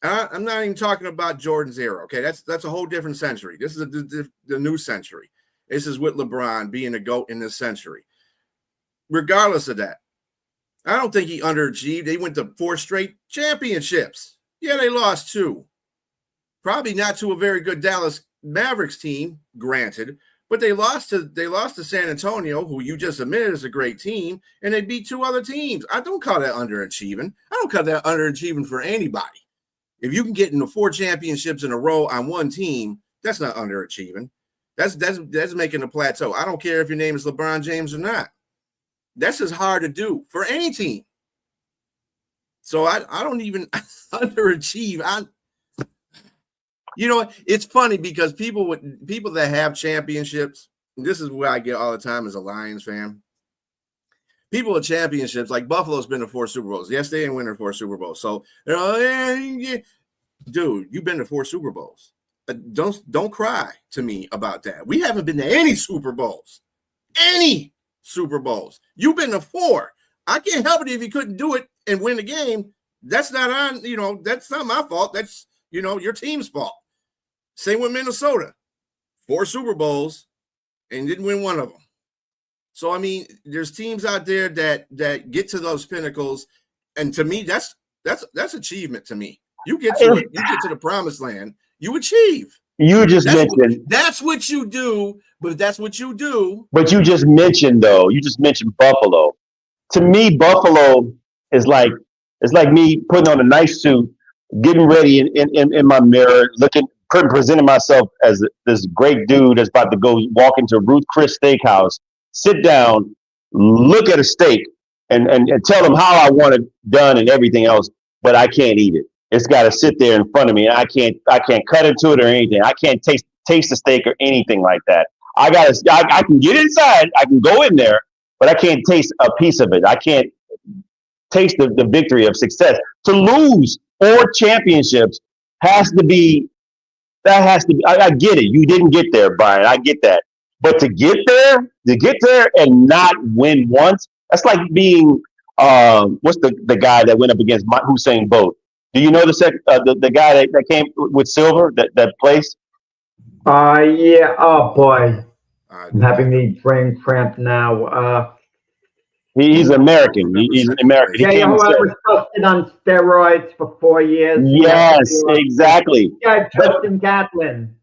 I'm not even talking about Jordan's era. Okay, that's a whole different century. This is the new century. This is with LeBron being a GOAT in this century. Regardless of that, I don't think he underachieved. They went to 4 straight championships. Yeah, they lost 2. Probably not to a very good Dallas Mavericks team, granted, But they lost to San Antonio, who you just admitted is a great team, and they beat 2 other teams. I don't call that underachieving. I don't call that underachieving for anybody. If you can get into 4 championships in a row on one team, that's not underachieving. That's making a plateau. I don't care if your name is LeBron James or not. That's just hard to do for any team. So I don't even underachieve. You know what? It's funny because people that have championships, and this is what I get all the time as a Lions fan. People with championships, like Buffalo's been to 4 Super Bowls. Yes, they didn't win 4 Super Bowls. So, yeah. Dude, you've been to 4 Super Bowls. Don't cry to me about that. We haven't been to any Super Bowls. Any Super Bowls. You've been to 4. I can't help it if you couldn't do it and win the game. That's not on, that's not my fault. That's, your team's fault. Same with Minnesota. 4 Super Bowls and didn't win one of them. So, I mean, there's teams out there that get to those pinnacles. And to me, that's achievement to me. You get to the promised land, you achieve.
You just mentioned
that's what you do, but that's what you do.
But you just mentioned Buffalo. To me, Buffalo is like me putting on a nice suit, getting ready in my mirror, presenting myself as this great dude that's about to go walk into Ruth Chris Steakhouse, sit down, look at a steak, and tell them how I want it done and everything else, but I can't eat it. It's got to sit there in front of me, and I can't cut into it or anything. I can't taste the steak or anything like that. I can get inside, I can go in there, but I can't taste a piece of it. I can't taste the victory of success. To lose 4 championships has to be. I get it. You didn't get there, Brian. I get that. But to get there and not win once, that's like being what's the guy that went up against Usain Bolt? Do you know the guy that came with silver that place?
Yeah. Oh boy, I'm having the brain cramp now.
He's American. He's an American.
Yeah, whoever posted on steroids for 4 years.
Yes, exactly.
Yeah, Justin Gatlin.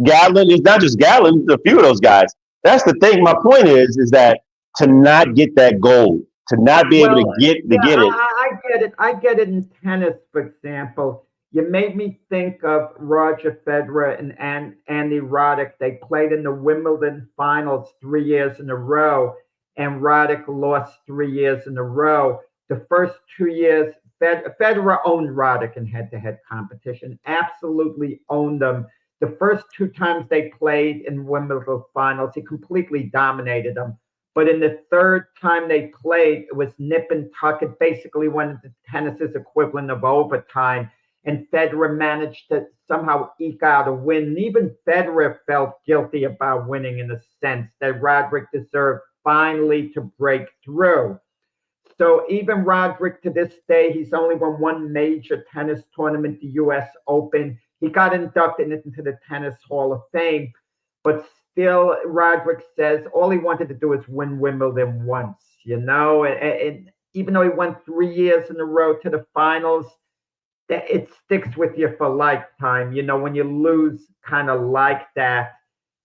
Gatlin is not just Gatlin. A few of those guys. That's the thing. My point is that to not get that goal, to not be able to get it.
I get it. I get it in tennis, for example. You made me think of Roger Federer and Andy Roddick. They played in the Wimbledon finals 3 years in a row, and Roddick lost 3 years in a row. The first 2 years, Federer owned Roddick in head-to-head competition, absolutely owned them. The first 2 times they played in Wimbledon finals, he completely dominated them. But in the third time they played, it was nip and tuck. It basically went into tennis's equivalent of overtime. And Federer managed to somehow eke out a win. And even Federer felt guilty about winning in a sense that Roddick deserved finally to break through. So even Roddick, to this day, he's only won 1 major tennis tournament, the U.S. Open. He got inducted into the Tennis Hall of Fame, but still, Roddick says all he wanted to do is win Wimbledon once, and even though he went 3 years in a row to the finals, it sticks with you for a lifetime, when you lose kind of like that.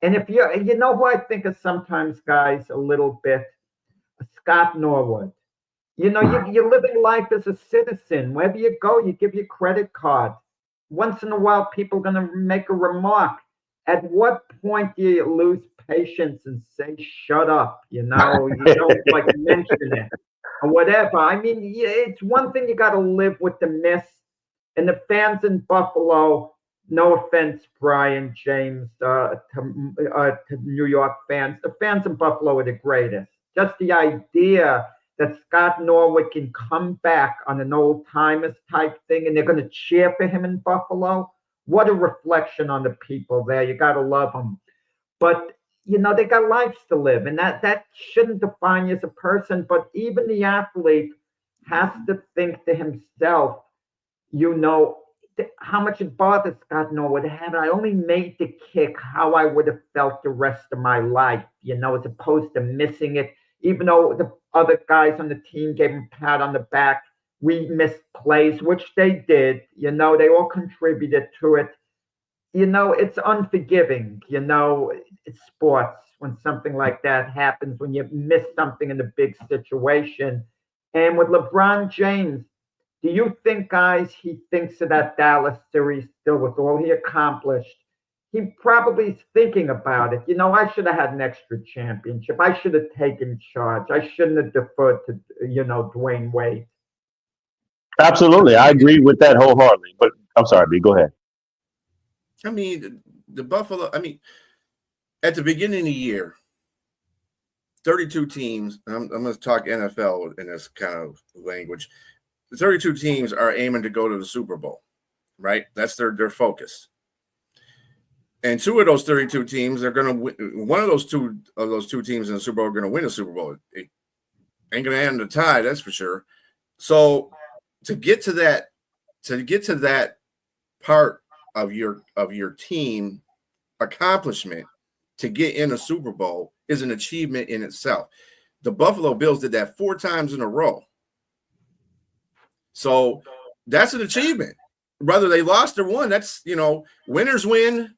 And if who I think of sometimes, guys, a little bit, Scott Norwood. You're living life as a citizen. Wherever you go, you give your credit card. Once in a while, people are going to make a remark. At what point do you lose patience and say, shut up? You don't mention it or whatever. I mean, it's one thing you got to live with the miss. And the fans in Buffalo, no offense, Brian, James, to New York fans, the fans in Buffalo are the greatest. Just the idea that Scott Norwood can come back on an old timers type thing and they're going to cheer for him in Buffalo. What a reflection on the people there. You got to love them. But, they got lives to live, and that shouldn't define you as a person. But even the athlete has to think to himself, how much it bothers Scott Norwood. Had I only made the kick, how I would have felt the rest of my life, as opposed to missing it. Even though the other guys on the team gave him a pat on the back, we missed plays, which they did. They all contributed to it. it's unforgiving. It's sports when something like that happens, when you miss something in a big situation. And with LeBron James, do you think, guys, he thinks of that Dallas series still with all he accomplished? He probably is thinking about it. I should have had an extra championship. I should have taken charge. I shouldn't have deferred to, Dwayne Wade.
Absolutely, I agree with that wholeheartedly. But I'm sorry, B. Go ahead.
I mean, the Buffalo. I mean, at the beginning of the year, 32 teams. I'm going to talk NFL in this kind of language. The 32 teams are aiming to go to the Super Bowl, right? That's their focus. And two of those 32 teams are going to win. One of those two teams in the Super Bowl are going to win the Super Bowl. It ain't going to end a tie, that's for sure. So to get to that part of your team accomplishment to get in a Super Bowl is an achievement in itself. The Buffalo Bills did that 4 times in a row. So that's an achievement. Whether they lost or won, that's, winners win,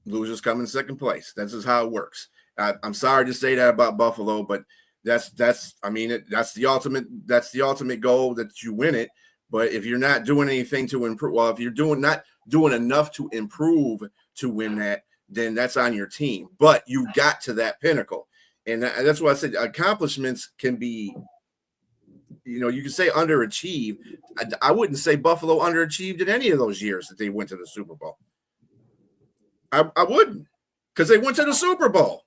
losers come in second place. That's just how it works. I'm sorry to say that about Buffalo, but that's the ultimate goal, that you win it. But if you're not doing anything to improve, well, if you're not doing enough to improve to win that, then that's on your team. But you got to that pinnacle. And that's why I said accomplishments can be, you can say underachieve. I wouldn't say Buffalo underachieved in any of those years that they went to the Super Bowl. I wouldn't, because they went to the Super Bowl.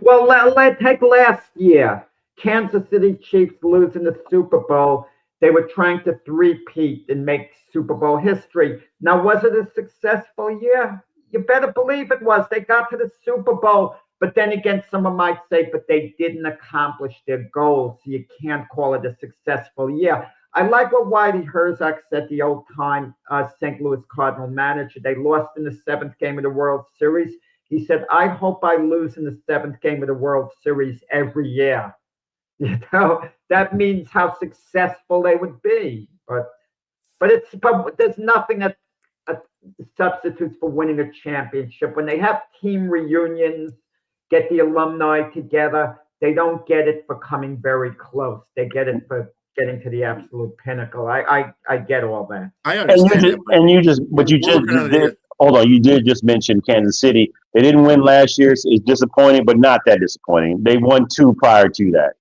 Well, let's take last year. Kansas City Chiefs losing the Super Bowl. They were trying to three-peat and make Super Bowl history. Now, was it a successful year? You better believe it was. They got to the Super Bowl, but then again, someone might say, but they didn't accomplish their goals, so you can't call it a successful year. I like what Whitey Herzog said, the old-time St. Louis Cardinal manager. They lost in the 7th game of the World Series. He said, I hope I lose in the 7th game of the World Series every year. That means how successful they would be. But there's nothing that substitutes for winning a championship. When they have team reunions, get the alumni together, they don't get it for coming very close. They get it for getting to the absolute pinnacle. I get all that.
I understand.
Hold on, you did just mention Kansas City. They didn't win last year, so it's disappointing, but not that disappointing. They won 2 prior to that.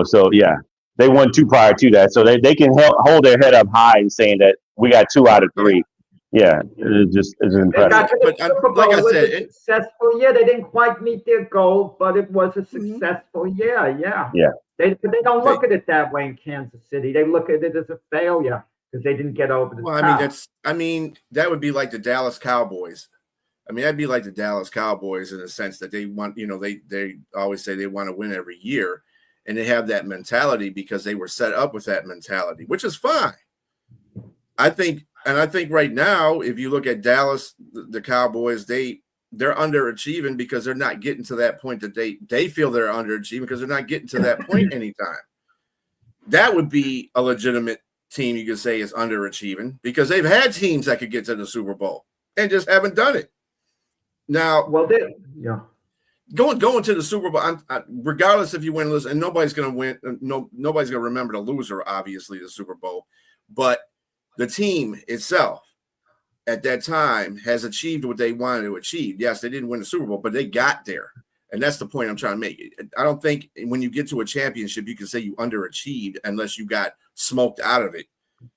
So yeah, they won 2 prior to that. So they can hold their head up high and saying that we got 2 out of 3. Yeah, it's impressive.
But like I said,
a successful year. They didn't quite meet their goal, but it was a successful year. Yeah. They don't look at it that way in Kansas City. They look at it as a failure because they didn't get over the top.
That would be like the Dallas Cowboys. That'd be like the Dallas Cowboys in the sense that they want, they always say they want to win every year, and they have that mentality because they were set up with that mentality, which is fine. I think right now, if you look at Dallas, the Cowboys, they're underachieving because they're not getting to that point that they feel they're underachieving because they're not getting to that point anytime. That would be a legitimate team you could say is underachieving because they've had teams that could get to the Super Bowl and just haven't done it. Now, going to the Super Bowl, regardless if you win or lose, and nobody's going to win. Nobody's going to remember the loser, obviously, the Super Bowl, but the team itself at that time has achieved what they wanted to achieve. Yes, they didn't win the Super Bowl, but they got there. And that's the point I'm trying to make. I don't think when you get to a championship, you can say you underachieved unless you got smoked out of it.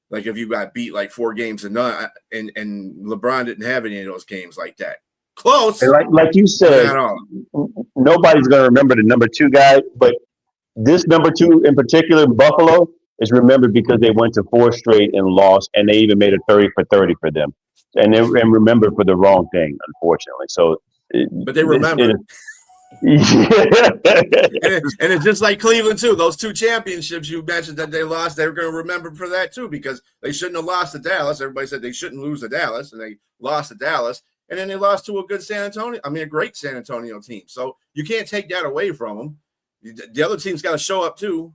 Like if you got beat like 4 games to none, and LeBron didn't have any of those games like that. Close.
And like you said, nobody's going to remember the number 2 guy, but this number 2 in particular, Buffalo, is remembered because they went to 4 straight and lost, and they even made a 30 for 30 for them, and remembered for the wrong thing, unfortunately. So,
but they remember. And it's just like Cleveland too. Those 2 championships you mentioned that they lost, they were going to remember for that too because they shouldn't have lost to Dallas. Everybody said they shouldn't lose to Dallas, and they lost to Dallas, and then they lost to a great San Antonio team. So you can't take that away from them. The other team's got to show up too.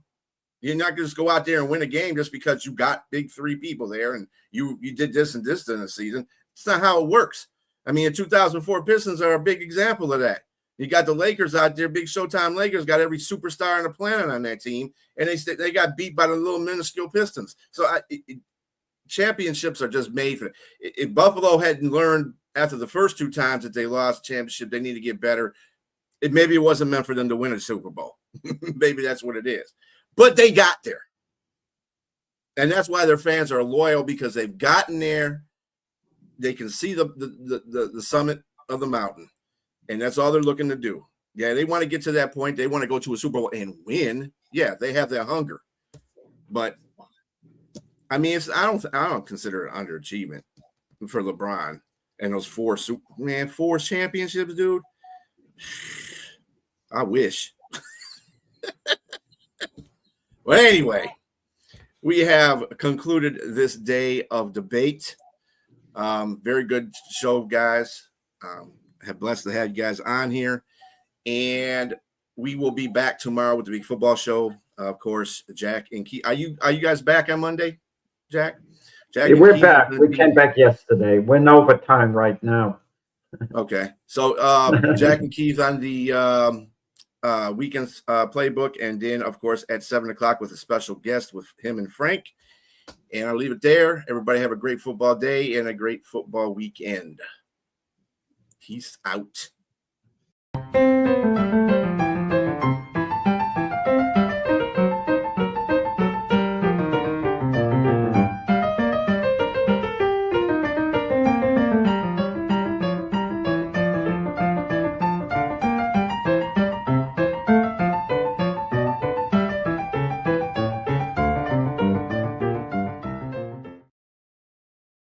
You're not going to just go out there and win a game just because you got big 3 people there and you did this and this in the season. It's not how it works. I mean, the 2004 Pistons are a big example of that. You got the Lakers out there, big Showtime Lakers, got every superstar on the planet on that team, and they got beat by the little minuscule Pistons. So championships are just made for it. If Buffalo hadn't learned after the first 2 times that they lost championship, they need to get better. Maybe it wasn't meant for them to win a Super Bowl. Maybe that's what it is. But they got there. And that's why their fans are loyal, because they've gotten there. They can see the summit of the mountain. And that's all they're looking to do. Yeah, they want to get to that point. They want to go to a Super Bowl and win. Yeah, they have that hunger. But I mean, I don't consider it underachievement for LeBron and those 4 championships, dude. I wish. Well, anyway, we have concluded this day of debate. Very good show, guys. Have blessed to have you guys on here, and we will be back tomorrow with the Big Football Show. Of course, Jack and Keith. Are you guys back on Monday, Jack?
Yeah, we're back. We came back yesterday. We're in overtime right now.
Okay, so Jack and Keith on the weekend playbook, and then of course at 7:00 with a special guest with him and Frank. And I'll leave it there. Everybody have a great football day and a great football weekend. Peace out.